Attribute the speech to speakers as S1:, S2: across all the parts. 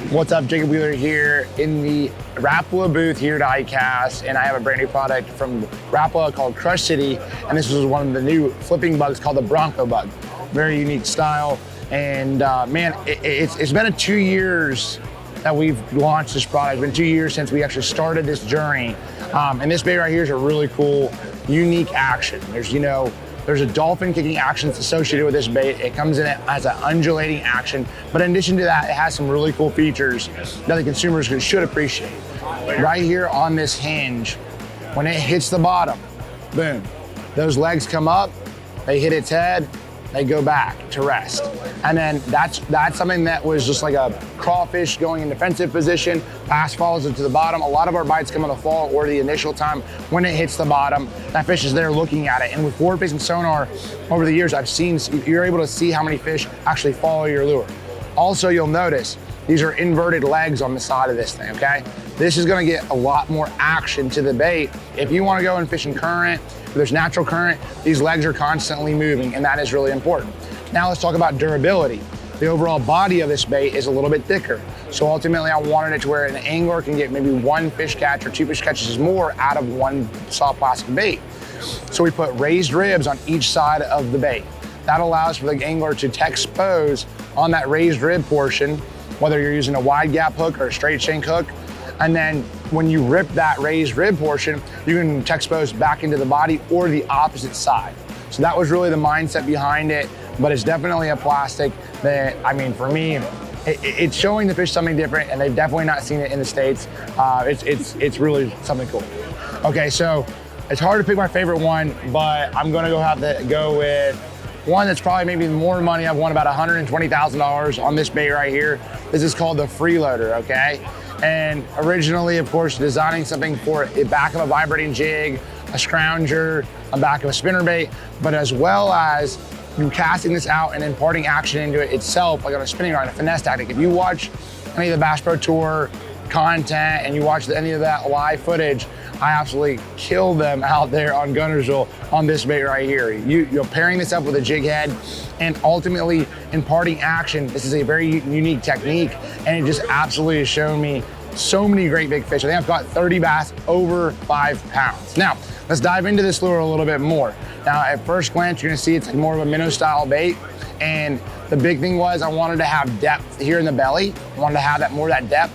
S1: What's up, Jacob Wheeler here in the Rapala booth here at ICAST, and I have a brand new product from Rapala called Crush City, and this is one of the new flipping bugs called the Bronco bug. Very unique style, and man, it's been 2 years that we've launched this product. It's been 2 years since we actually started this journey, and this bait right here is a really cool, unique action. There's a dolphin kicking action that's associated with this bait. It comes in as an undulating action, but in addition to that, it has some really cool features that the consumers should appreciate. Right here on this hinge, when it hits the bottom, boom, those legs come up, they hit its head, they go back to rest. And then that's something that was just like a crawfish going in defensive position, bass follows it to the bottom. A lot of our bites come in the fall or the initial time when it hits the bottom, that fish is there looking at it. And with forward-facing sonar over the years, you're able to see how many fish actually follow your lure. Also, you'll notice these are inverted legs on the side of this thing, okay? This is gonna get a lot more action to the bait. If you wanna go and fish in current, if there's natural current, these legs are constantly moving, and that is really important. Now let's talk about durability. The overall body of this bait is a little bit thicker. So ultimately I wanted it to where an angler can get maybe one fish catch or two fish catches more out of one soft plastic bait. So we put raised ribs on each side of the bait. That allows for the angler to expose on that raised rib portion, whether you're using a wide gap hook or a straight shank hook. And then when you rip that raised rib portion, you can expose back into the body or the opposite side. So that was really the mindset behind it, but it's definitely a plastic that, I mean, for me, it's showing the fish something different, and they've definitely not seen it in the States. It's really something cool. Okay, so it's hard to pick my favorite one, but I'm gonna have to go with one that's probably maybe more money. I've won about $120,000 on this bait right here. This is called the Freeloader, okay? And originally, of course, designing something for the back of a vibrating jig, a scrounger, a back of a spinnerbait, but as well as you casting this out and imparting action into it itself, like on a spinning rod, a finesse tactic. If you watch any of the Bass Pro Tour content and you watch any of that live footage, I absolutely killed them out there on Gunnersville on this bait right here. You're pairing this up with a jig head and ultimately imparting action. This is a very unique technique, and it just absolutely has shown me so many great big fish. I think I've caught 30 bass over 5 pounds. Now, let's dive into this lure a little bit more. Now, at first glance, you're gonna see it's like more of a minnow style bait. And the big thing was I wanted to have depth here in the belly. I wanted to have more of that depth,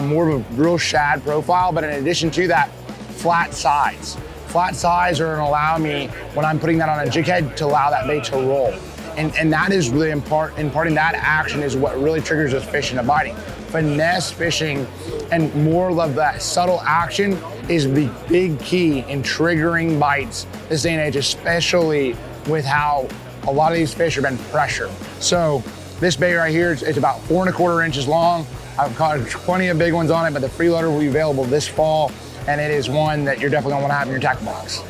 S1: more of a real shad profile. But in addition to that, flat sides. Flat sides are gonna allow me, when I'm putting that on a jig head, to allow that bait to roll. And that is really imparting that action is what really triggers those fish into biting. Finesse fishing and more of that subtle action is the big key in triggering bites this day and age, especially with how a lot of these fish have been pressured. So this bait right here, it's about 4 1/4 inches long. I've caught plenty of big ones on it, but the Freeloader will be available this fall, and it is one that you're definitely gonna wanna have in your tackle box.